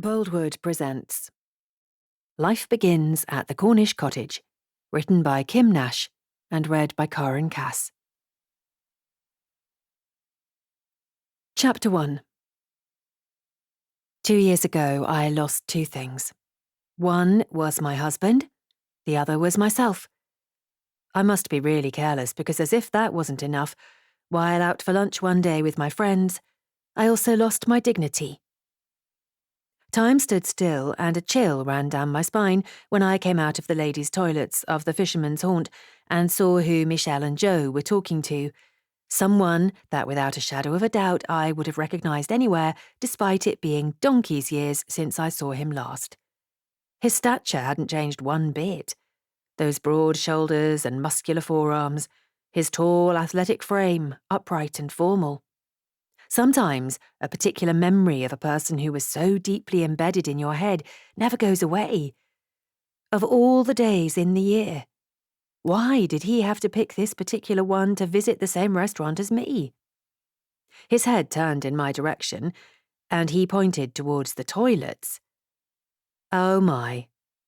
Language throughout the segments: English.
Boldwood presents Life Begins at the Cornish Cottage, written by Kim Nash and read by Karen Cass. Chapter 1. 2 years ago, I lost two things. One was my husband, the other was myself. I must be really careless because, as if that wasn't enough, while out for lunch one day with my friends, I also lost my dignity. Time stood still and a chill ran down my spine when I came out of the ladies' toilets of the Fisherman's Haunt and saw who Michelle and Joe were talking to. Someone that without a shadow of a doubt I would have recognised anywhere, despite it being donkey's years since I saw him last. His stature hadn't changed one bit. Those broad shoulders and muscular forearms, his tall, athletic frame, upright and formal. Sometimes a particular memory of a person who was so deeply embedded in your head never goes away. Of all the days in the year, why did he have to pick this particular one to visit the same restaurant as me? His head turned in my direction, and he pointed towards the toilets. Oh my,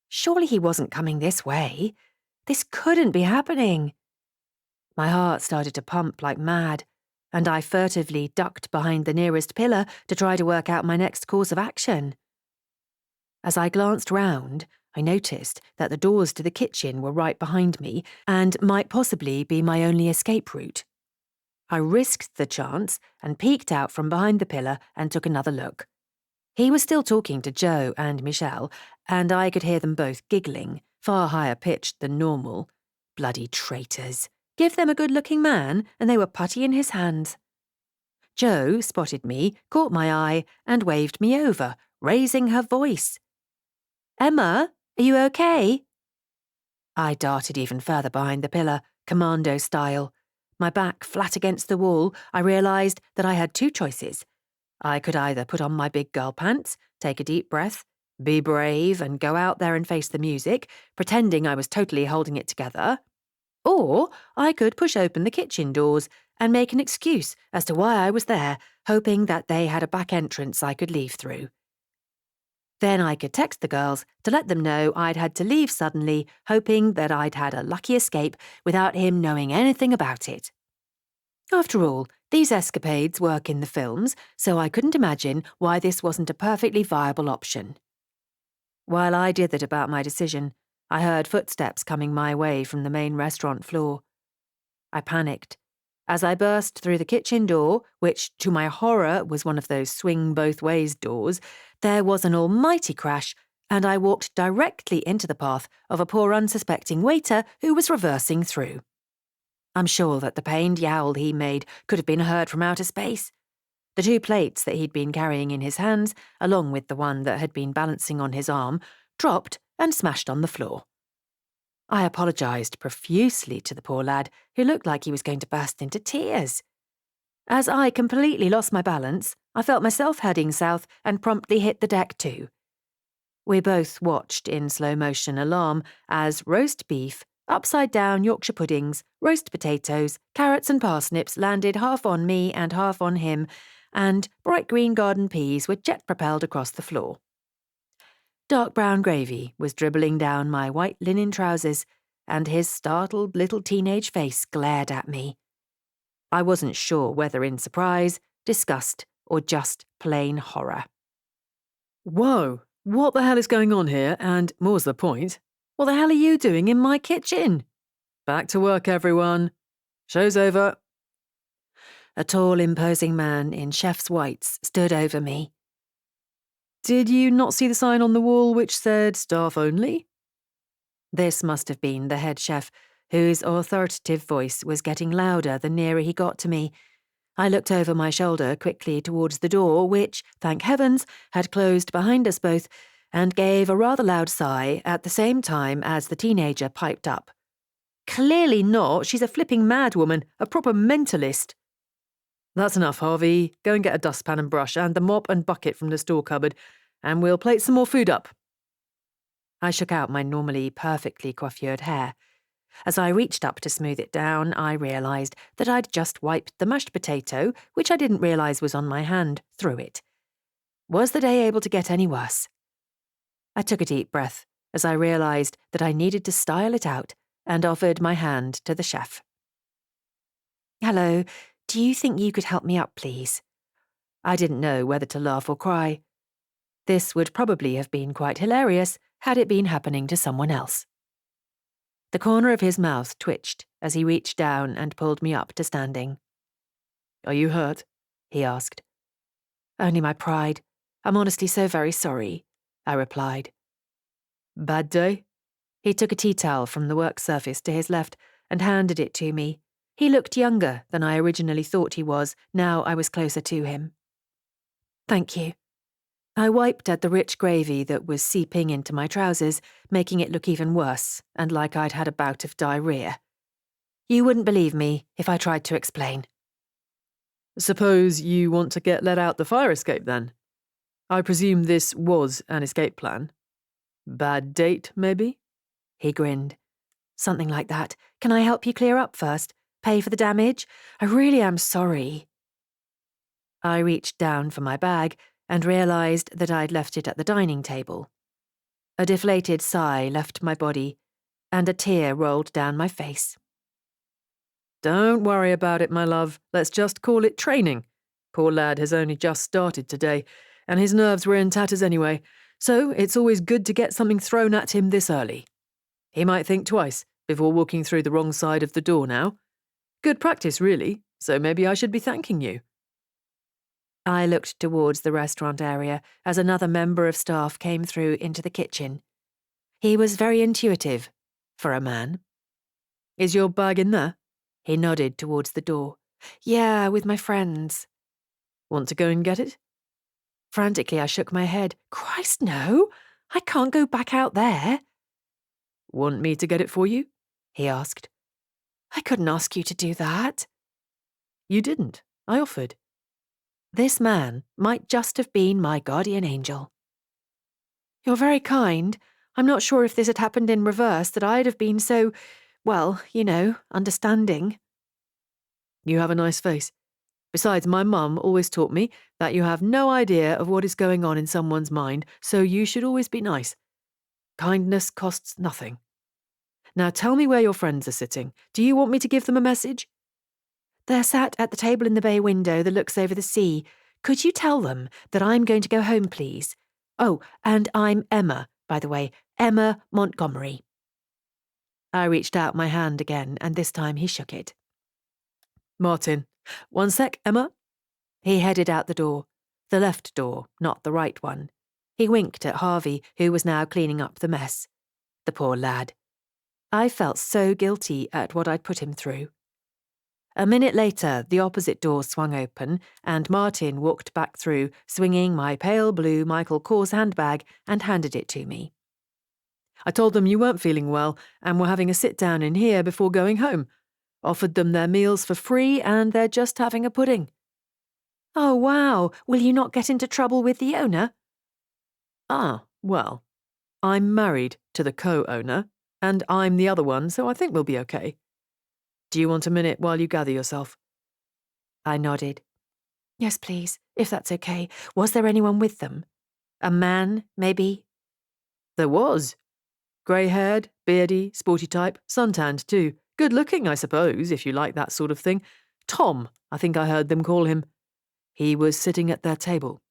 surely he wasn't coming this way. This couldn't be happening. My heart started to pump like mad, and I furtively ducked behind the nearest pillar to try to work out my next course of action. As I glanced round, I noticed that the doors to the kitchen were right behind me and might possibly be my only escape route. I risked the chance and peeked out from behind the pillar and took another look. He was still talking to Joe and Michelle, and I could hear them both giggling, far higher pitched than normal. Bloody traitors. Give them a good-looking man, and they were putty in his hands. Joe spotted me, caught my eye, and waved me over, raising her voice. "Emma, are you okay?" I darted even further behind the pillar, commando style. My back flat against the wall, I realised that I had two choices. I could either put on my big girl pants, take a deep breath, be brave, and go out there and face the music, pretending I was totally holding it together. Or I could push open the kitchen doors and make an excuse as to why I was there, hoping that they had a back entrance I could leave through. Then I could text the girls to let them know I'd had to leave suddenly, hoping that I'd had a lucky escape without him knowing anything about it. After all, these escapades work in the films, so I couldn't imagine why this wasn't a perfectly viable option. While I dithered about my decision, I heard footsteps coming my way from the main restaurant floor. I panicked. As I burst through the kitchen door, which to my horror was one of those swing-both-ways doors, there was an almighty crash, and I walked directly into the path of a poor unsuspecting waiter who was reversing through. I'm sure that the pained yowl he made could have been heard from outer space. The two plates that he'd been carrying in his hands, along with the one that had been balancing on his arm, dropped and smashed on the floor. I apologised profusely to the poor lad, who looked like he was going to burst into tears. As I completely lost my balance, I felt myself heading south and promptly hit the deck too. We both watched in slow motion alarm as roast beef, upside-down Yorkshire puddings, roast potatoes, carrots and parsnips landed half on me and half on him, and bright green garden peas were jet-propelled across the floor. Dark brown gravy was dribbling down my white linen trousers, and his startled little teenage face glared at me. I wasn't sure whether in surprise, disgust, or just plain horror. Whoa, what the hell is going on here? And more's the point, what the hell are you doing in my kitchen? Back to work, everyone. Show's over. A tall, imposing man in chef's whites stood over me. Did you not see the sign on the wall which said staff only? This must have been the head chef, whose authoritative voice was getting louder the nearer he got to me. I looked over my shoulder quickly towards the door, which, thank heavens, had closed behind us both, and gave a rather loud sigh at the same time as the teenager piped up. Clearly not. She's a flipping mad woman, a proper mentalist. That's enough, Harvey. Go and get a dustpan and brush and the mop and bucket from the store cupboard, and we'll plate some more food up. I shook out my normally perfectly coiffured hair. As I reached up to smooth it down, I realised that I'd just wiped the mashed potato, which I didn't realise was on my hand, through it. Was the day able to get any worse? I took a deep breath as I realised that I needed to style it out and offered my hand to the chef. Hello, do you think you could help me up, please? I didn't know whether to laugh or cry. This would probably have been quite hilarious had it been happening to someone else. The corner of his mouth twitched as he reached down and pulled me up to standing. Are you hurt? He asked. Only my pride. I'm honestly so very sorry, I replied. Bad day? He took a tea towel from the work surface to his left and handed it to me. He looked younger than I originally thought he was, now I was closer to him. Thank you. I wiped at the rich gravy that was seeping into my trousers, making it look even worse, and like I'd had a bout of diarrhea. You wouldn't believe me if I tried to explain. Suppose you want to get let out the fire escape then? I presume this was an escape plan. Bad date, maybe? He grinned. Something like that. Can I help you clear up first? Pay for the damage? I really am sorry. I reached down for my bag and realised that I'd left it at the dining table. A deflated sigh left my body, and a tear rolled down my face. Don't worry about it, my love. Let's just call it training. Poor lad has only just started today, and his nerves were in tatters anyway, so it's always good to get something thrown at him this early. He might think twice before walking through the wrong side of the door now. Good practice, really, so maybe I should be thanking you. I looked towards the restaurant area as another member of staff came through into the kitchen. He was very intuitive, for a man. Is your bag in there? He nodded towards the door. Yeah, with my friends. Want to go and get it? Frantically, I shook my head. Christ, no! I can't go back out there. Want me to get it for you? He asked. I couldn't ask you to do that. You didn't. I offered. This man might just have been my guardian angel. You're very kind. I'm not sure if this had happened in reverse that I'd have been so, well, understanding. You have a nice face. Besides, my mum always taught me that you have no idea of what is going on in someone's mind, so you should always be nice. Kindness costs nothing. Now tell me where your friends are sitting. Do you want me to give them a message? They're sat at the table in the bay window that looks over the sea. Could you tell them that I'm going to go home, please? Oh, and I'm Emma, by the way, Emma Montgomery. I reached out my hand again, and this time he shook it. Martin. One sec, Emma. He headed out the door. The left door, not the right one. He winked at Harvey, who was now cleaning up the mess. The poor lad. I felt so guilty at what I'd put him through. A minute later, the opposite door swung open, and Martin walked back through, swinging my pale blue Michael Kors handbag, and handed it to me. I told them you weren't feeling well and were having a sit-down in here before going home. Offered them their meals for free, and they're just having a pudding. Oh, wow. Will you not get into trouble with the owner? Ah, well, I'm married to the co-owner, and I'm the other one, so I think we'll be okay. Do you want a minute while you gather yourself? I nodded. Yes, please, if that's okay. Was there anyone with them? A man, maybe? There was. Grey-haired, beardy, sporty type, suntanned too. Good-looking, I suppose, if you like that sort of thing. Tom, I think I heard them call him. He was sitting at their table.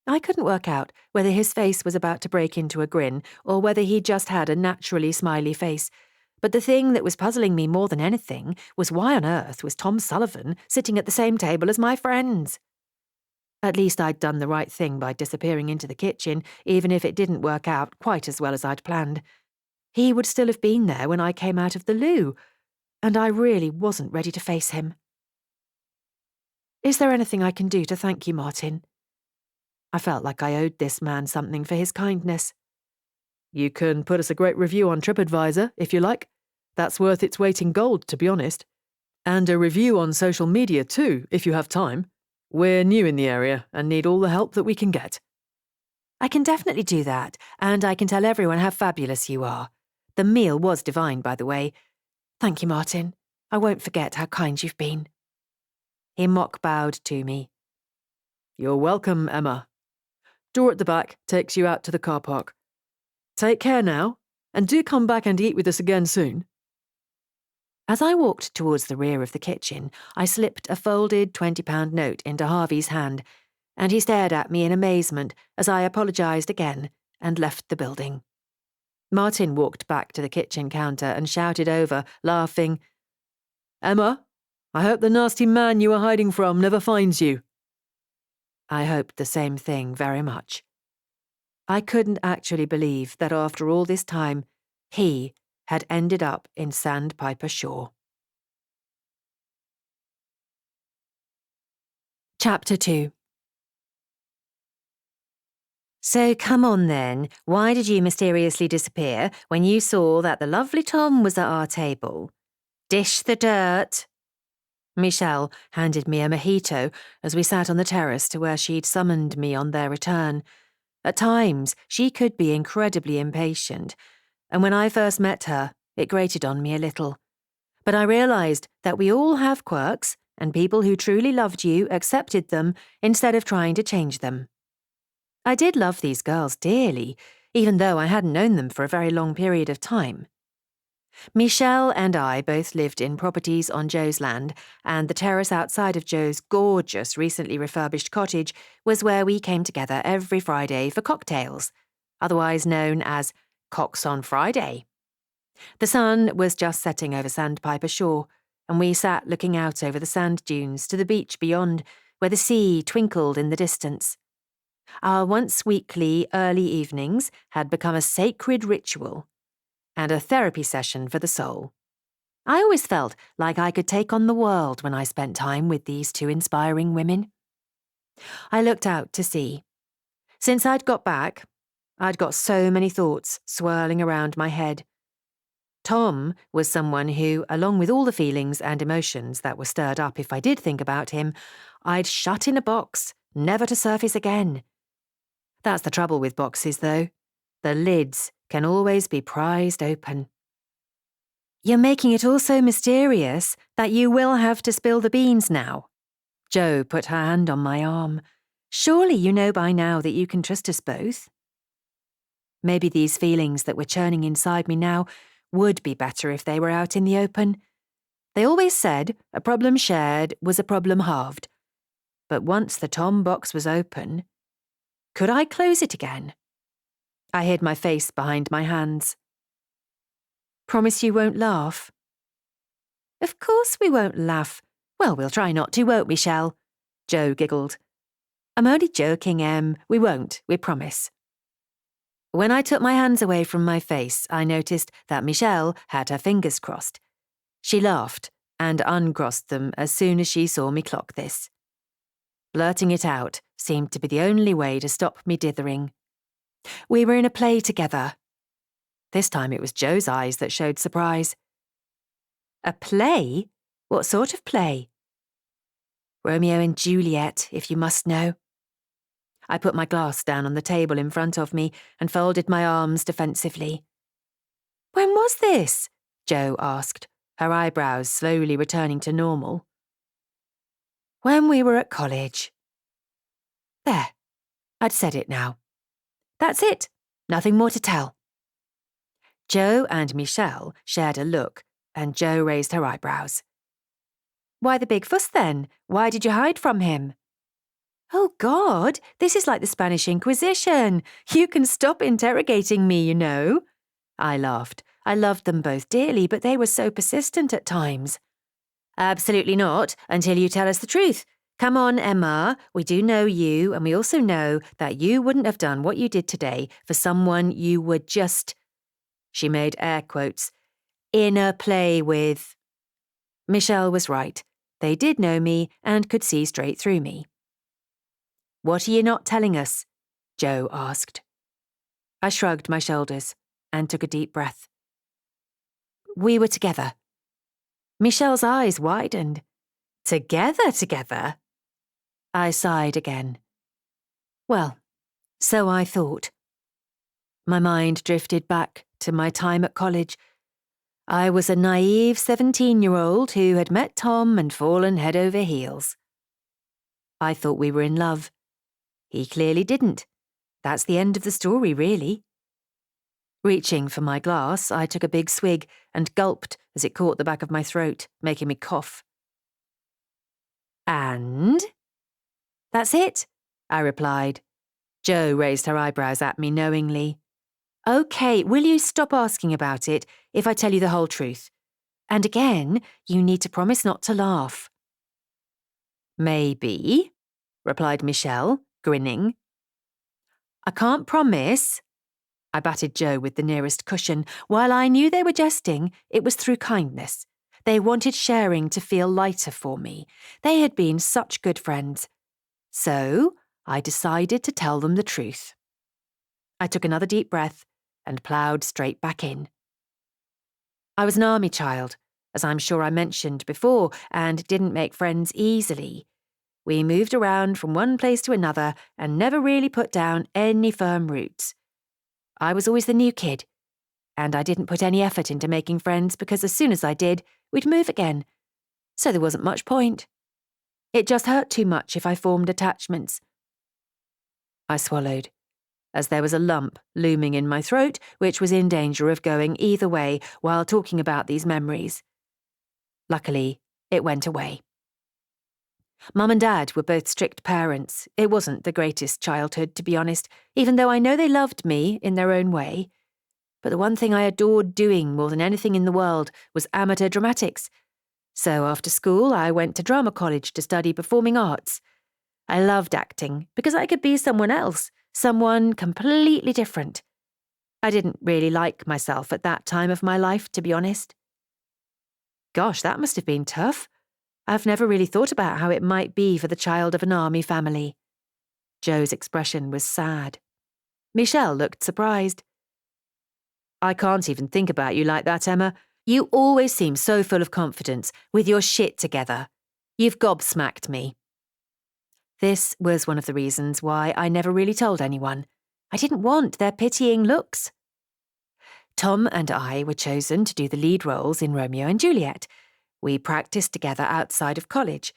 I couldn't work out whether his face was about to break into a grin or whether he just had a naturally smiley face, but the thing that was puzzling me more than anything was why on earth was Tom Sullivan sitting at the same table as my friends? At least I'd done the right thing by disappearing into the kitchen, even if it didn't work out quite as well as I'd planned. He would still have been there when I came out of the loo, and I really wasn't ready to face him. Is there anything I can do to thank you, Martin? I felt like I owed this man something for his kindness. You can put us a great review on TripAdvisor, if you like. That's worth its weight in gold, to be honest. And a review on social media too, if you have time. We're new in the area and need all the help that we can get. I can definitely do that, and I can tell everyone how fabulous you are. The meal was divine, by the way. Thank you, Martin. I won't forget how kind you've been. He mock bowed to me. You're welcome, Emma. door at the back takes you out to the car park. Take care now, and do come back and eat with us again soon." As I walked towards the rear of the kitchen, I slipped a folded £20 note into Harvey's hand, and he stared at me in amazement as I apologised again and left the building. Martin walked back to the kitchen counter and shouted over, laughing, "Emma, I hope the nasty man you were hiding from never finds you." I hoped the same thing very much. I couldn't actually believe that after all this time, he had ended up in Sandpiper Shore. Chapter 2. So come on then, why did you mysteriously disappear when you saw that the lovely Tom was at our table? Dish the dirt. Michelle handed me a mojito as we sat on the terrace to where she'd summoned me on their return. At times, she could be incredibly impatient, and when I first met her, it grated on me a little. But I realised that we all have quirks, and people who truly loved you accepted them instead of trying to change them. I did love these girls dearly, even though I hadn't known them for a very long period of time. Michelle and I both lived in properties on Joe's land, and the terrace outside of Joe's gorgeous, recently refurbished cottage was where we came together every Friday for cocktails, otherwise known as Cocks on Friday. The sun was just setting over Sandpiper Shore, and we sat looking out over the sand dunes to the beach beyond, where the sea twinkled in the distance. Our once-weekly early evenings had become a sacred ritual and a therapy session for the soul. I always felt like I could take on the world when I spent time with these two inspiring women. I looked out to sea. Since I'd got back, I'd got so many thoughts swirling around my head. Tom was someone who, along with all the feelings and emotions that were stirred up if I did think about him, I'd shut in a box, never to surface again. That's the trouble with boxes, though. The lids can always be prized open. You're making it all so mysterious that you will have to spill the beans now. Jo put her hand on my arm. Surely you know by now that you can trust us both. Maybe these feelings that were churning inside me now would be better if they were out in the open. They always said a problem shared was a problem halved. But once the Tom box was open, could I close it again? I hid my face behind my hands. Promise you won't laugh? Of course we won't laugh. Well, we'll try not to, won't we, Shell? Jo giggled. I'm only joking, Em. We won't, we promise. When I took my hands away from my face, I noticed that Michelle had her fingers crossed. She laughed and uncrossed them as soon as she saw me clock this. Blurting it out seemed to be the only way to stop me dithering. We were in a play together. This time it was Joe's eyes that showed surprise. A play? What sort of play? Romeo and Juliet, if you must know. I put my glass down on the table in front of me and folded my arms defensively. When was this? Jo asked, her eyebrows slowly returning to normal. When we were at college. There, I'd said it now. That's it, nothing more to tell. Jo and Michelle shared a look, and Jo raised her eyebrows. Why the big fuss then? Why did you hide from him? Oh God, this is like the Spanish Inquisition. You can stop interrogating me, you know. I laughed. I loved them both dearly, but they were so persistent at times. Absolutely not, until you tell us the truth. Come on, Emma, we do know you, and we also know that you wouldn't have done what you did today for someone you would just, she made air quotes, in a play with. Michelle was right. They did know me and could see straight through me. What are you not telling us? Jo asked. I shrugged my shoulders and took a deep breath. We were together. Michelle's eyes widened. Together? I sighed again. Well, so I thought. My mind drifted back to my time at college. I was a naive 17-year-old who had met Tom and fallen head over heels. I thought we were in love. He clearly didn't. That's the end of the story, really. Reaching for my glass, I took a big swig and gulped as it caught the back of my throat, making me cough. And? That's it, I replied. Jo raised her eyebrows at me knowingly. Okay, will you stop asking about it if I tell you the whole truth? And again, you need to promise not to laugh. Maybe, replied Michelle, grinning. I can't promise. I batted Jo with the nearest cushion. While I knew they were jesting, it was through kindness. They wanted sharing to feel lighter for me. They had been such good friends. So I decided to tell them the truth. I took another deep breath and ploughed straight back in. I was an army child, as I'm sure I mentioned before, and didn't make friends easily. We moved around from one place to another and never really put down any firm roots. I was always the new kid, and I didn't put any effort into making friends because as soon as I did, we'd move again. So there wasn't much point. It just hurt too much if I formed attachments. I swallowed, as there was a lump looming in my throat which was in danger of going either way while talking about these memories. Luckily, it went away. Mum and Dad were both strict parents. It wasn't the greatest childhood, to be honest, even though I know they loved me in their own way. But the one thing I adored doing more than anything in the world was amateur dramatics. So after school, I went to drama college to study performing arts. I loved acting because I could be someone else, someone completely different. I didn't really like myself at that time of my life, to be honest. Gosh, that must have been tough. I've never really thought about how it might be for the child of an army family. Jo's expression was sad. Michelle looked surprised. I can't even think about you like that, Emma. You always seem so full of confidence, with your shit together. You've gobsmacked me. This was one of the reasons why I never really told anyone. I didn't want their pitying looks. Tom and I were chosen to do the lead roles in Romeo and Juliet. We practiced together outside of college.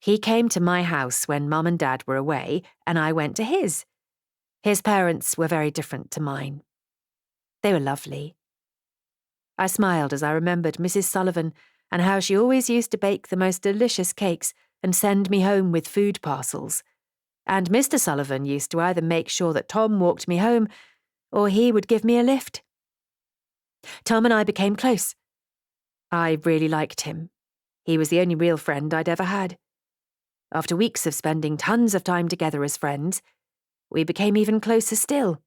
He came to my house when Mum and Dad were away, and I went to his. His parents were very different to mine. They were lovely. I smiled as I remembered Mrs. Sullivan and how she always used to bake the most delicious cakes and send me home with food parcels. And Mr. Sullivan used to either make sure that Tom walked me home or he would give me a lift. Tom and I became close. I really liked him. He was the only real friend I'd ever had. After weeks of spending tons of time together as friends, we became even closer still.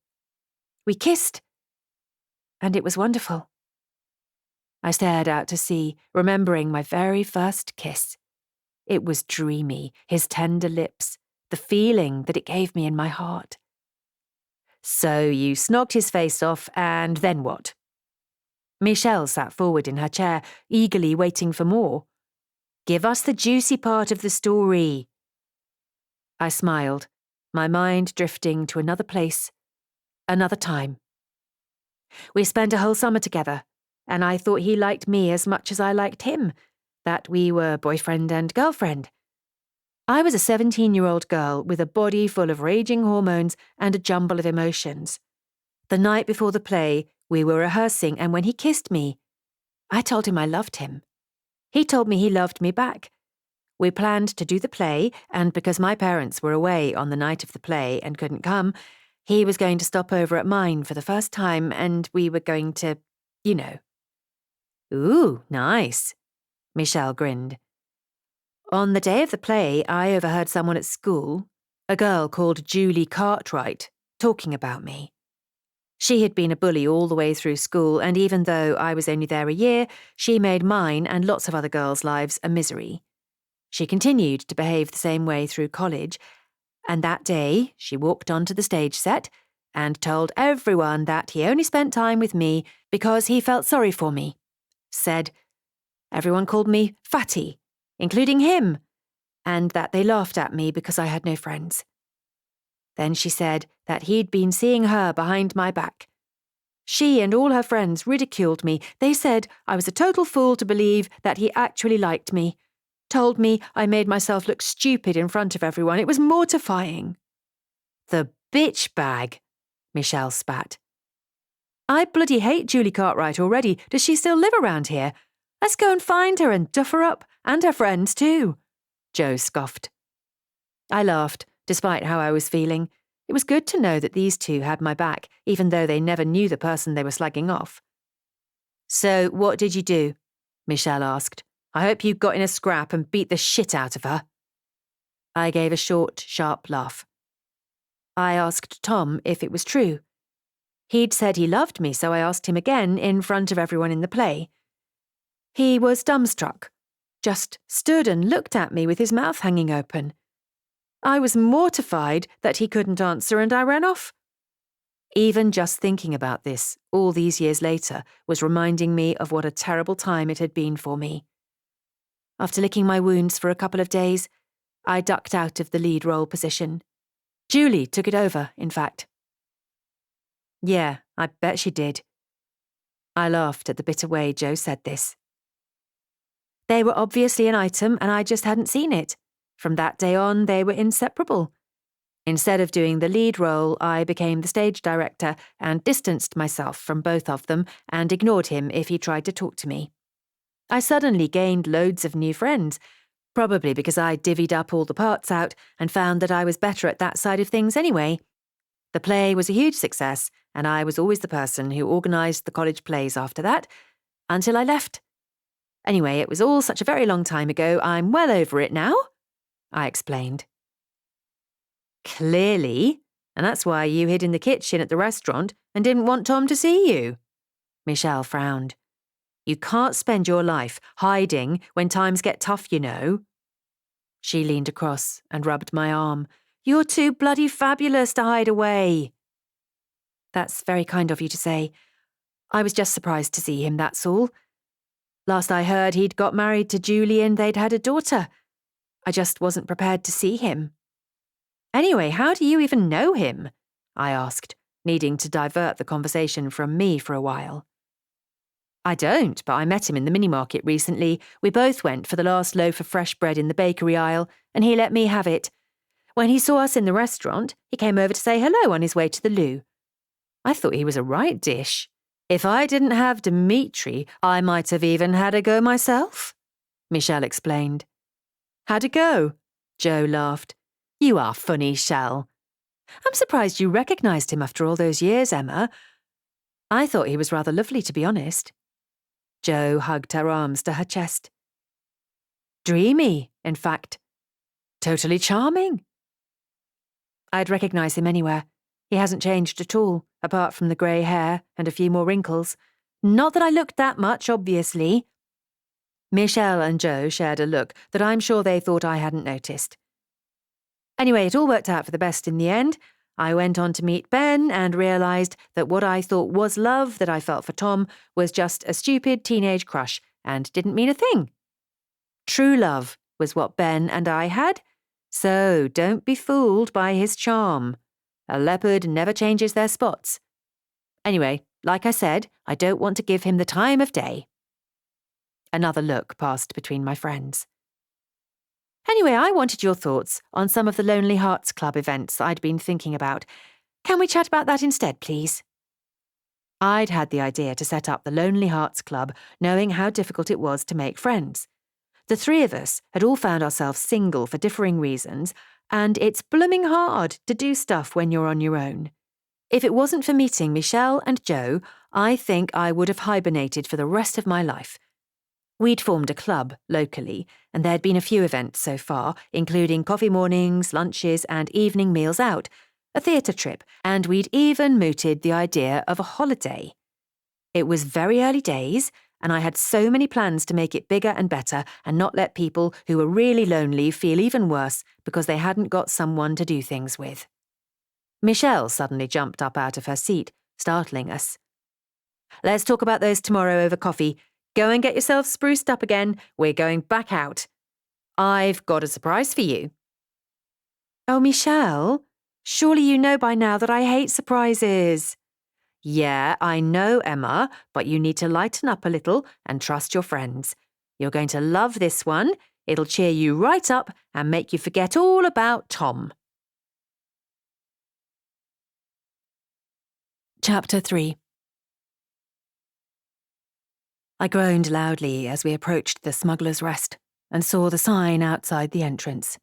We kissed. And it was wonderful. I stared out to sea, remembering my very first kiss. It was dreamy, his tender lips, the feeling that it gave me in my heart. So you snogged his face off, and then what? Michelle sat forward in her chair, eagerly waiting for more. Give us the juicy part of the story. I smiled, my mind drifting to another place, another time. We spent a whole summer together, and I thought he liked me as much as I liked him, that we were boyfriend and girlfriend. I was a 17-year-old girl with a body full of raging hormones and a jumble of emotions. The night before the play, we were rehearsing, and when he kissed me, I told him I loved him. He told me he loved me back. We planned to do the play, and because my parents were away on the night of the play and couldn't come, he was going to stop over at mine for the first time, and we were going to, you know. Ooh, nice. Michelle grinned. On the day of the play, I overheard someone at school, a girl called Julie Cartwright, talking about me. She had been a bully all the way through school, and even though I was only there a year, she made mine and lots of other girls' lives a misery. She continued to behave the same way through college, and that day she walked onto the stage set and told everyone that he only spent time with me because he felt sorry for me. Said everyone called me fatty, including him, and that they laughed at me because I had no friends. Then she said that he'd been seeing her behind my back. She and all her friends ridiculed me. They said I was a total fool to believe that he actually liked me. Told me I made myself look stupid in front of everyone. It was mortifying. The bitch bag, Michelle spat. I bloody hate Julie Cartwright already. Does she still live around here? Let's go and find her and duff her up, and her friends too, Joe scoffed. I laughed, despite how I was feeling. It was good to know that these two had my back, even though they never knew the person they were slagging off. So, what did you do? Michelle asked. I hope you got in a scrap and beat the shit out of her. I gave a short, sharp laugh. I asked Tom if it was true. He'd said he loved me, so I asked him again in front of everyone in the play. He was dumbstruck, just stood and looked at me with his mouth hanging open. I was mortified that he couldn't answer, and I ran off. Even just thinking about this, all these years later, was reminding me of what a terrible time it had been for me. After licking my wounds for a couple of days, I ducked out of the lead role position. Julie took it over, in fact. Yeah, I bet she did. I laughed at the bitter way Joe said this. They were obviously an item, and I just hadn't seen it. From that day on, they were inseparable. Instead of doing the lead role, I became the stage director and distanced myself from both of them and ignored him if he tried to talk to me. I suddenly gained loads of new friends, probably because I divvied up all the parts out and found that I was better at that side of things anyway. The play was a huge success, and I was always the person who organised the college plays after that, until I left. Anyway, it was all such a very long time ago, I'm well over it now, I explained. Clearly, and that's why you hid in the kitchen at the restaurant and didn't want Tom to see you. Michelle frowned. You can't spend your life hiding when times get tough, you know. She leaned across and rubbed my arm. You're too bloody fabulous to hide away. That's very kind of you to say. I was just surprised to see him, that's all. Last I heard, he'd got married to Julie and they'd had a daughter. I just wasn't prepared to see him. Anyway, how do you even know him? I asked, needing to divert the conversation from me for a while. I don't, but I met him in the mini-market recently. We both went for the last loaf of fresh bread in the bakery aisle, and he let me have it. When he saw us in the restaurant, he came over to say hello on his way to the loo. I thought he was a right dish. If I didn't have Dimitri, I might have even had a go myself, Michelle explained. How'd it go? Joe laughed. You are funny, Shell. I'm surprised you recognised him after all those years, Emma. I thought he was rather lovely, to be honest. Jo hugged her arms to her chest. Dreamy, in fact. Totally charming. I'd recognise him anywhere. He hasn't changed at all, apart from the grey hair and a few more wrinkles. Not that I looked that much, obviously. Michelle and Jo shared a look that I'm sure they thought I hadn't noticed. Anyway, it all worked out for the best in the end. I went on to meet Ben and realised that what I thought was love that I felt for Tom was just a stupid teenage crush and didn't mean a thing. True love was what Ben and I had, so don't be fooled by his charm. A leopard never changes their spots. Anyway, like I said, I don't want to give him the time of day. Another look passed between my friends. Anyway, I wanted your thoughts on some of the Lonely Hearts Club events I'd been thinking about. Can we chat about that instead, please? I'd had the idea to set up the Lonely Hearts Club, knowing how difficult it was to make friends. The three of us had all found ourselves single for differing reasons, and it's blooming hard to do stuff when you're on your own. If it wasn't for meeting Michelle and Jo, I think I would have hibernated for the rest of my life. We'd formed a club locally, and there'd been a few events so far, including coffee mornings, lunches, and evening meals out, a theatre trip, and we'd even mooted the idea of a holiday. It was very early days, and I had so many plans to make it bigger and better and not let people who were really lonely feel even worse because they hadn't got someone to do things with. Michelle suddenly jumped up out of her seat, startling us. Let's talk about those tomorrow over coffee. Go and get yourself spruced up again. We're going back out. I've got a surprise for you. Oh, Michelle, surely you know by now that I hate surprises. Yeah, I know, Emma, but you need to lighten up a little and trust your friends. You're going to love this one. It'll cheer you right up and make you forget all about Tom. Chapter 3. I groaned loudly as we approached the Smuggler's Rest and saw the sign outside the entrance.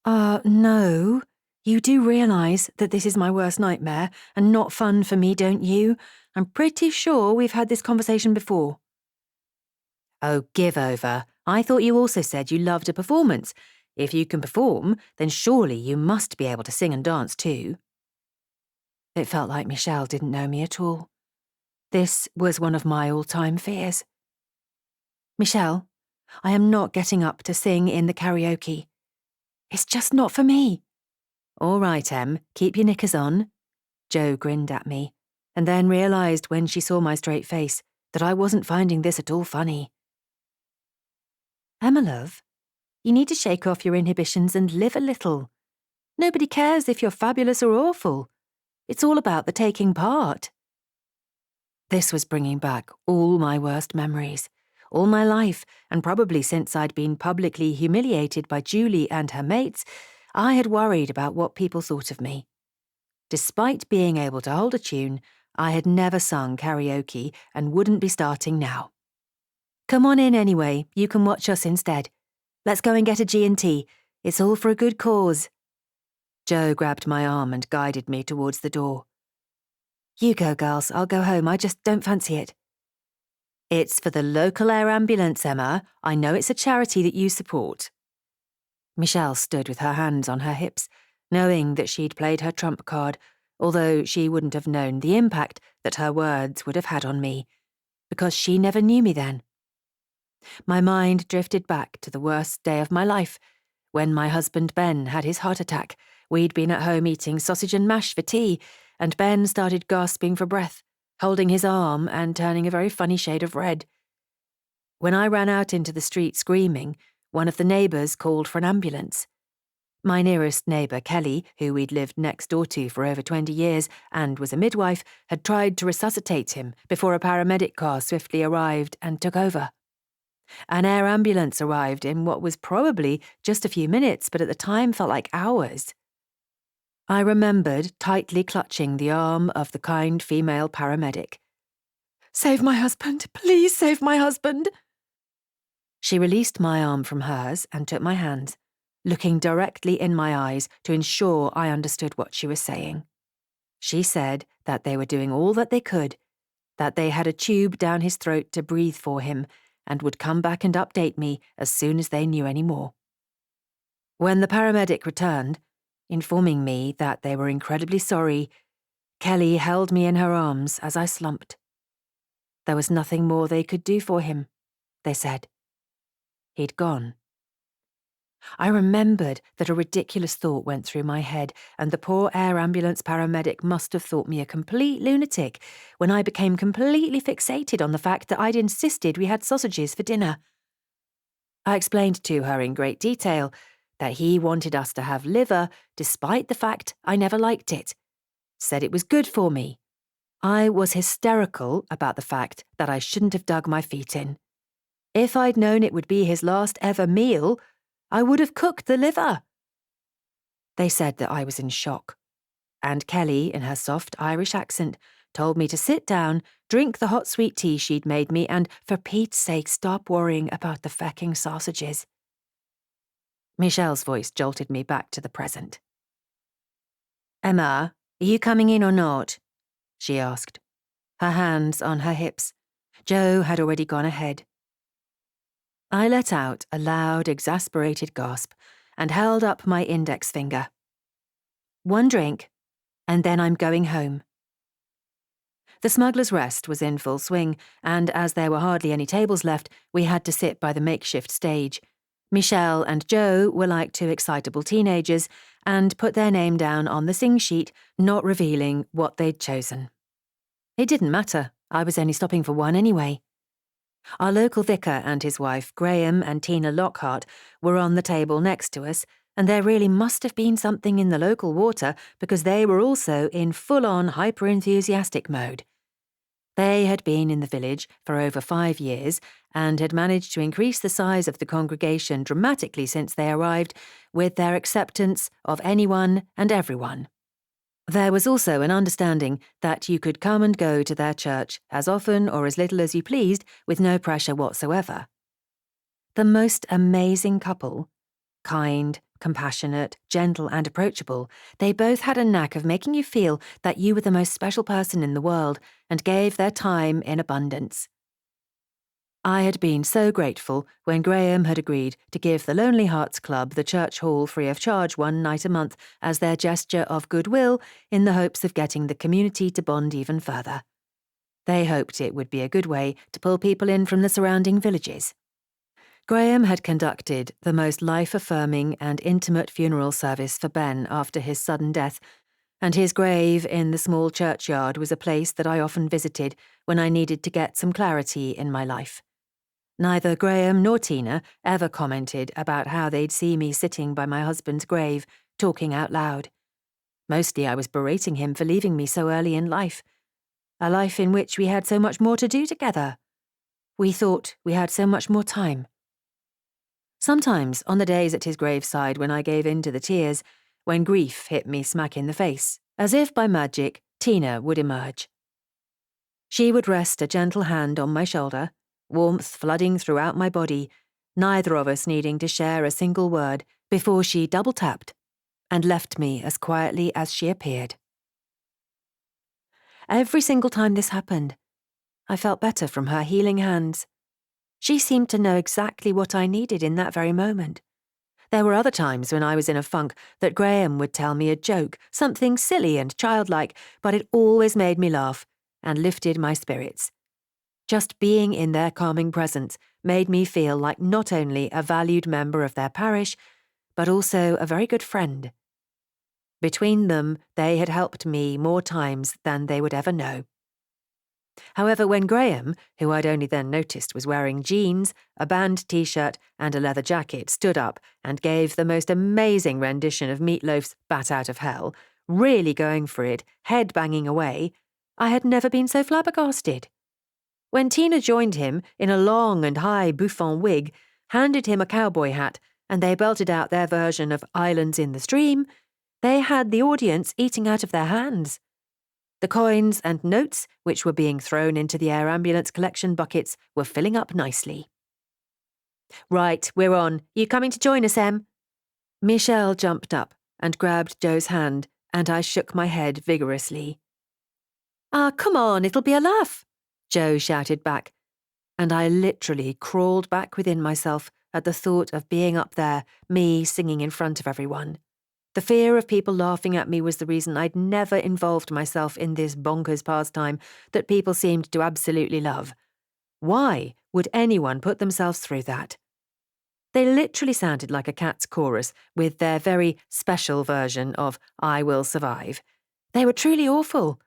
No. You do realise that this is my worst nightmare and not fun for me, don't you? I'm pretty sure we've had this conversation before. Oh, give over. I thought you also said you loved a performance. If you can perform, then surely you must be able to sing and dance too. It felt like Michelle didn't know me at all. This was one of my all-time fears. Michelle, I am not getting up to sing in the karaoke. It's just not for me. All right, Em, keep your knickers on. Jo grinned at me, and then realised when she saw my straight face that I wasn't finding this at all funny. Emma, love, you need to shake off your inhibitions and live a little. Nobody cares if you're fabulous or awful. It's all about the taking part. This was bringing back all my worst memories, all my life, and probably since I'd been publicly humiliated by Julie and her mates, I had worried about what people thought of me. Despite being able to hold a tune, I had never sung karaoke and wouldn't be starting now. Come on in anyway, you can watch us instead. Let's go and get a G&T. It's all for a good cause. Jo grabbed my arm and guided me towards the door. You go, girls, I'll go home, I just don't fancy it. It's for the local air ambulance, Emma. I know it's a charity that you support. Michelle stood with her hands on her hips, knowing that she'd played her trump card, although she wouldn't have known the impact that her words would have had on me, because she never knew me then. My mind drifted back to the worst day of my life, when my husband Ben had his heart attack. We'd been at home eating sausage and mash for tea, and Ben started gasping for breath, holding his arm and turning a very funny shade of red. When I ran out into the street screaming, one of the neighbours called for an ambulance. My nearest neighbour, Kelly, who we'd lived next door to for over 20 years and was a midwife, had tried to resuscitate him before a paramedic car swiftly arrived and took over. An air ambulance arrived in what was probably just a few minutes, but at the time felt like hours. I remembered tightly clutching the arm of the kind female paramedic. Save my husband, please save my husband. She released my arm from hers and took my hands, looking directly in my eyes to ensure I understood what she was saying. She said that they were doing all that they could, that they had a tube down his throat to breathe for him, and would come back and update me as soon as they knew any more. When the paramedic returned, informing me that they were incredibly sorry, Kelly held me in her arms as I slumped. There was nothing more they could do for him, they said. He'd gone. I remembered that a ridiculous thought went through my head, and the poor air ambulance paramedic must have thought me a complete lunatic when I became completely fixated on the fact that I'd insisted we had sausages for dinner. I explained to her in great detail that he wanted us to have liver despite the fact I never liked it, said it was good for me. I was hysterical about the fact that I shouldn't have dug my feet in. If I'd known it would be his last ever meal, I would have cooked the liver. They said that I was in shock, and Kelly, in her soft Irish accent, told me to sit down, drink the hot sweet tea she'd made me, and, for Pete's sake, stop worrying about the fecking sausages. Michelle's voice jolted me back to the present. Emma, are you coming in or not? She asked, her hands on her hips. Jo had already gone ahead. I let out a loud, exasperated gasp and held up my index finger. One drink, and then I'm going home. The Smuggler's Rest was in full swing, and as there were hardly any tables left, we had to sit by the makeshift stage. Michelle and Jo were like two excitable teenagers and put their name down on the sing sheet, not revealing what they'd chosen. It didn't matter, I was only stopping for one anyway. Our local vicar and his wife, Graham and Tina Lockhart, were on the table next to us, and there really must have been something in the local water because they were also in full-on hyper-enthusiastic mode. They had been in the village for over 5 years and had managed to increase the size of the congregation dramatically since they arrived, with their acceptance of anyone and everyone. There was also an understanding that you could come and go to their church as often or as little as you pleased with no pressure whatsoever. The most amazing couple, kind, compassionate, gentle and approachable, they both had a knack of making you feel that you were the most special person in the world and gave their time in abundance. I had been so grateful when Graham had agreed to give the Lonely Hearts Club the church hall free of charge one night a month as their gesture of goodwill in the hopes of getting the community to bond even further. They hoped it would be a good way to pull people in from the surrounding villages. Graham had conducted the most life-affirming and intimate funeral service for Ben after his sudden death, and his grave in the small churchyard was a place that I often visited when I needed to get some clarity in my life. Neither Graham nor Tina ever commented about how they'd see me sitting by my husband's grave, talking out loud. Mostly I was berating him for leaving me so early in life, a life in which we had so much more to do together. We thought we had so much more time. Sometimes, on the days at his graveside when I gave in to the tears, when grief hit me smack in the face, as if by magic, Tina would emerge. She would rest a gentle hand on my shoulder, warmth flooding throughout my body, neither of us needing to share a single word, before she double-tapped and left me as quietly as she appeared. Every single time this happened, I felt better from her healing hands. She seemed to know exactly what I needed in that very moment. There were other times when I was in a funk that Graham would tell me a joke, something silly and childlike, but it always made me laugh and lifted my spirits. Just being in their calming presence made me feel like not only a valued member of their parish, but also a very good friend. Between them, they had helped me more times than they would ever know. However, when Graham, who I'd only then noticed was wearing jeans, a band t-shirt and a leather jacket, stood up and gave the most amazing rendition of Meatloaf's Bat Out of Hell, really going for it, head banging away, I had never been so flabbergasted. When Tina joined him in a long and high bouffant wig, handed him a cowboy hat, and they belted out their version of Islands in the Stream, they had the audience eating out of their hands. The coins and notes, which were being thrown into the air ambulance collection buckets, were filling up nicely. "Right, we're on. You coming to join us, Em?" Michelle jumped up and grabbed Joe's hand, and I shook my head vigorously. "Ah, come on, it'll be a laugh," Joe shouted back, and I literally crawled back within myself at the thought of being up there, me singing in front of everyone. The fear of people laughing at me was the reason I'd never involved myself in this bonkers pastime that people seemed to absolutely love. Why would anyone put themselves through that? They literally sounded like a cat's chorus with their very special version of I Will Survive. They were truly awful,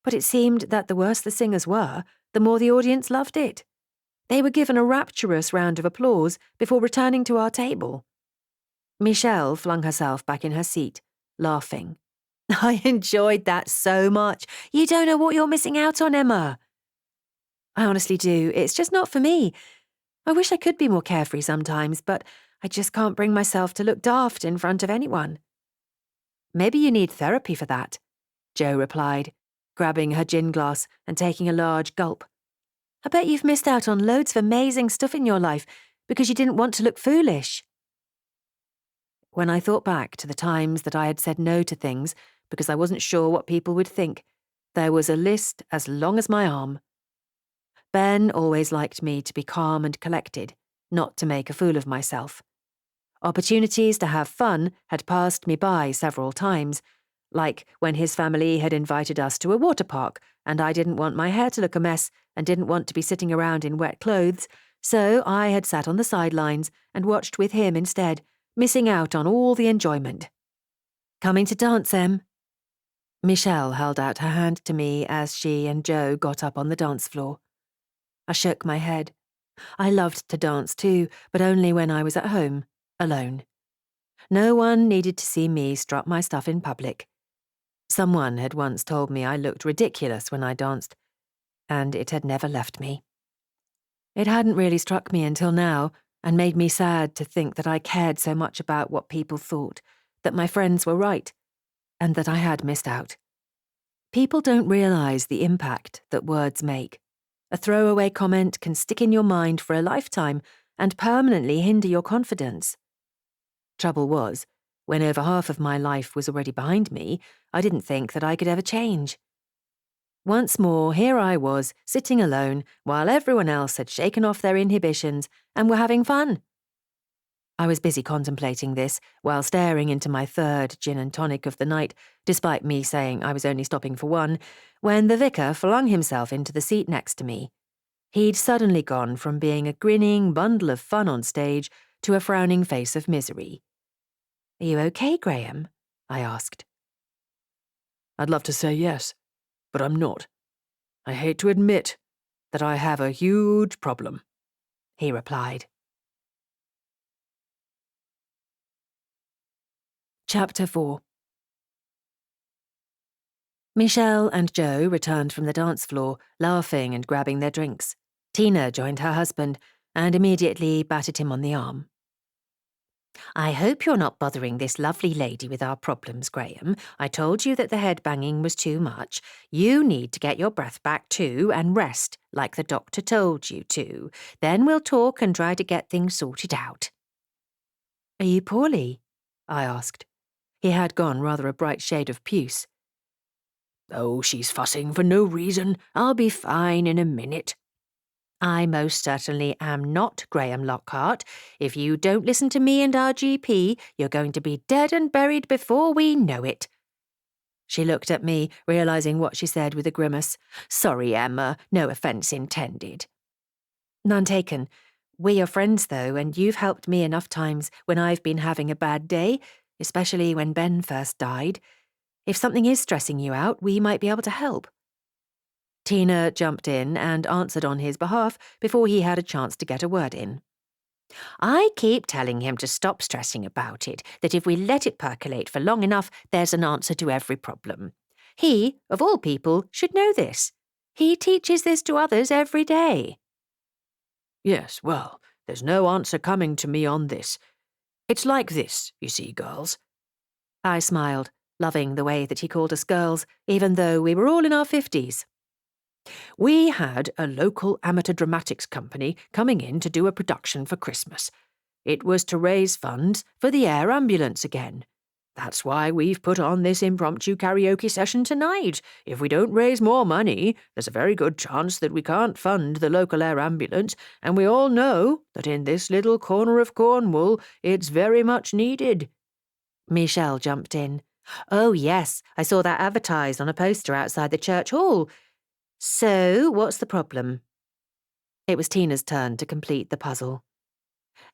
but it seemed that the worse the singers were, the more the audience loved it. They were given a rapturous round of applause before returning to our table. Michelle flung herself back in her seat, laughing. "I enjoyed that so much. You don't know what you're missing out on, Emma." "I honestly do. It's just not for me. I wish I could be more carefree sometimes, but I just can't bring myself to look daft in front of anyone." "Maybe you need therapy for that," Jo replied, grabbing her gin glass and taking a large gulp. "I bet you've missed out on loads of amazing stuff in your life because you didn't want to look foolish." When I thought back to the times that I had said no to things because I wasn't sure what people would think, there was a list as long as my arm. Ben always liked me to be calm and collected, not to make a fool of myself. Opportunities to have fun had passed me by several times, like when his family had invited us to a water park and I didn't want my hair to look a mess and didn't want to be sitting around in wet clothes, so I had sat on the sidelines and watched with him instead, missing out on all the enjoyment. "Coming to dance, Em?" Michelle held out her hand to me as she and Jo got up on the dance floor. I shook my head. I loved to dance too, but only when I was at home, alone. No one needed to see me strut my stuff in public. Someone had once told me I looked ridiculous when I danced, and it had never left me. It hadn't really struck me until now, and made me sad to think that I cared so much about what people thought, that my friends were right, and that I had missed out. People don't realise the impact that words make. A throwaway comment can stick in your mind for a lifetime and permanently hinder your confidence. Trouble was, when over half of my life was already behind me, I didn't think that I could ever change. Once more, here I was, sitting alone, while everyone else had shaken off their inhibitions and were having fun. I was busy contemplating this while staring into my third gin and tonic of the night, despite me saying I was only stopping for one, when the vicar flung himself into the seat next to me. He'd suddenly gone from being a grinning bundle of fun on stage to a frowning face of misery. "Are you okay, Graham?" I asked. I'd love to say yes, but I'm not. I hate to admit that I have a huge problem, he replied. Chapter 4. Michelle and Joe returned from the dance floor, laughing and grabbing their drinks. Tina joined her husband and immediately batted him on the arm. "I hope you're not bothering this lovely lady with our problems, Graham. I told you that the headbanging was too much. You need to get your breath back too and rest, like the doctor told you to. Then we'll talk and try to get things sorted out." "Are you poorly?" I asked. He had gone rather a bright shade of puce. "Oh, she's fussing for no reason. I'll be fine in a minute." "I most certainly am not, Graham Lockhart. If you don't listen to me and our GP, you're going to be dead and buried before we know it." She looked at me, realising what she said with a grimace. "Sorry, Emma, no offence intended." "None taken. We're your friends, though, and you've helped me enough times when I've been having a bad day, especially when Ben first died. If something is stressing you out, we might be able to help." Tina jumped in and answered on his behalf before he had a chance to get a word in. "I keep telling him to stop stressing about it, that if we let it percolate for long enough, there's an answer to every problem. He, of all people, should know this. He teaches this to others every day." "Yes, well, there's no answer coming to me on this. It's like this, you see, girls." I smiled, loving the way that he called us girls, even though we were all in our 50s. "We had a local amateur dramatics company coming in to do a production for Christmas. It was to raise funds for the air ambulance again. That's why we've put on this impromptu karaoke session tonight. If we don't raise more money, there's a very good chance that we can't fund the local air ambulance, and we all know that in this little corner of Cornwall, it's very much needed." Michelle jumped in. "Oh, yes, I saw that advertised on a poster outside the church hall. So, what's the problem?" It was Tina's turn to complete the puzzle.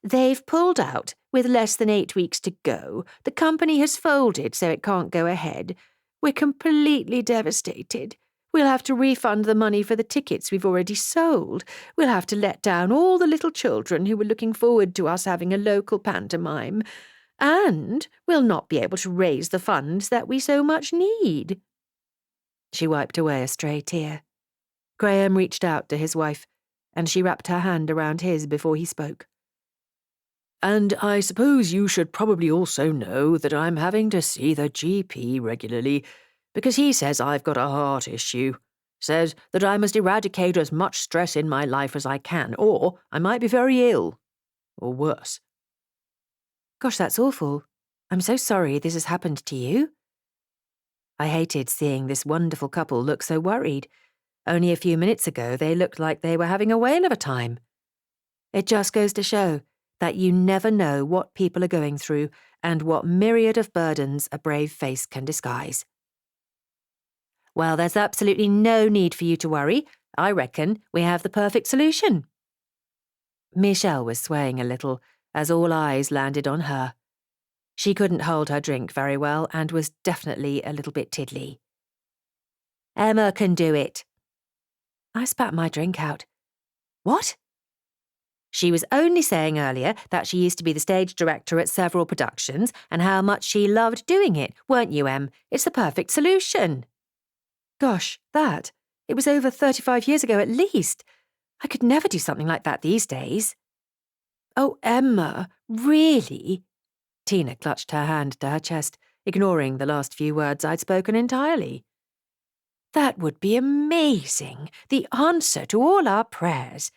"They've pulled out with less than 8 weeks to go. The company has folded, so it can't go ahead. We're completely devastated. We'll have to refund the money for the tickets we've already sold. We'll have to let down all the little children who were looking forward to us having a local pantomime. And we'll not be able to raise the funds that we so much need." She wiped away a stray tear. Graham reached out to his wife, and she wrapped her hand around his before he spoke. "And I suppose you should probably also know that I'm having to see the GP regularly, because he says I've got a heart issue. Says that I must eradicate as much stress in my life as I can, or I might be very ill. Or worse." "Gosh, that's awful. I'm so sorry this has happened to you." I hated seeing this wonderful couple look so worried. Only a few minutes ago, they looked like they were having a whale of a time. It just goes to show that you never know what people are going through and what myriad of burdens a brave face can disguise. "Well, there's absolutely no need for you to worry. I reckon we have the perfect solution." Michelle was swaying a little as all eyes landed on her. She couldn't hold her drink very well and was definitely a little bit tiddly. "Emma can do it." I spat my drink out. "What?" "She was only saying earlier that she used to be the stage director at several productions and how much she loved doing it, weren't you, Em? It's the perfect solution." Gosh, it was over 35 years ago at least. I could never do something like that these days. "Oh, Emma, really?" Tina clutched her hand to her chest, ignoring the last few words I'd spoken entirely. That would be amazing. The answer to all our prayers.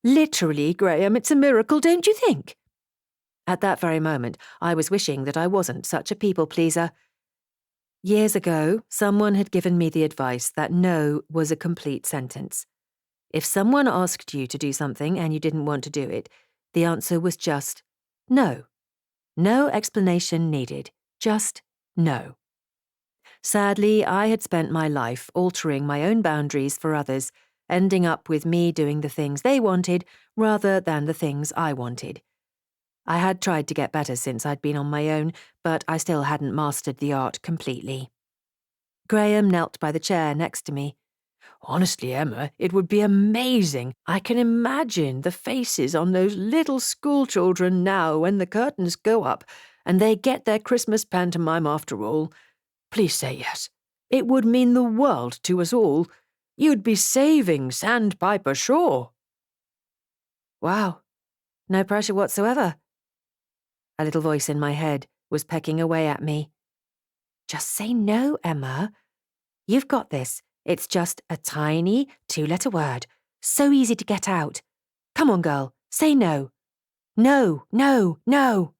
Literally, Graham, it's a miracle, don't you think? At that very moment, I was wishing that I wasn't such a people-pleaser. Years ago, someone had given me the advice that no was a complete sentence. If someone asked you to do something and you didn't want to do it, the answer was just no. No explanation needed, just no. Sadly, I had spent my life altering my own boundaries for others, ending up with me doing the things they wanted rather than the things I wanted. I had tried to get better since I'd been on my own, but I still hadn't mastered the art completely. Graham knelt by the chair next to me. Honestly, Emma, it would be amazing. I can imagine the faces on those little schoolchildren now when the curtains go up and they get their Christmas pantomime after all. Please say yes. It would mean the world to us all. You'd be saving Sandpiper Shore. Wow. No pressure whatsoever. A little voice in my head was pecking away at me. Just say no, Emma. You've got this. It's just a tiny 2-letter word. So easy to get out. Come on, girl. Say no. No, no, no.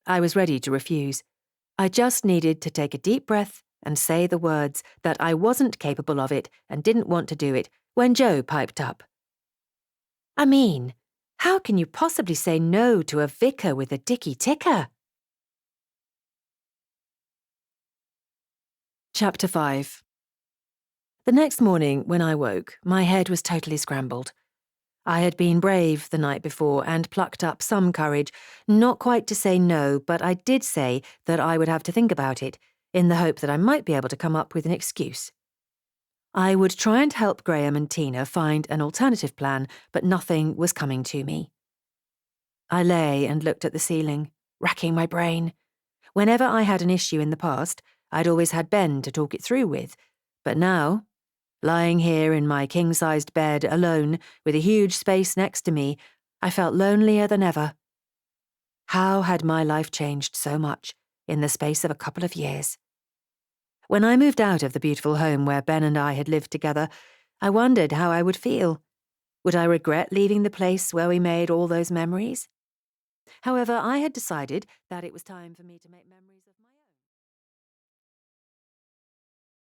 I was ready to refuse. I just needed to take a deep breath and say the words that I wasn't capable of it and didn't want to do it when Joe piped up. I mean, how can you possibly say no to a vicar with a dicky ticker? Chapter 5. The next morning, when I woke, my head was totally scrambled. I had been brave the night before and plucked up some courage, not quite to say no, but I did say that I would have to think about it, in the hope that I might be able to come up with an excuse. I would try and help Graham and Tina find an alternative plan, but nothing was coming to me. I lay and looked at the ceiling, racking my brain. Whenever I had an issue in the past, I'd always had Ben to talk it through with, but now, lying here in my king-sized bed alone with a huge space next to me, I felt lonelier than ever. How had my life changed so much in the space of a couple of years? When I moved out of the beautiful home where Ben and I had lived together, I wondered how I would feel. Would I regret leaving the place where we made all those memories? However, I had decided that it was time for me to make memories of my own.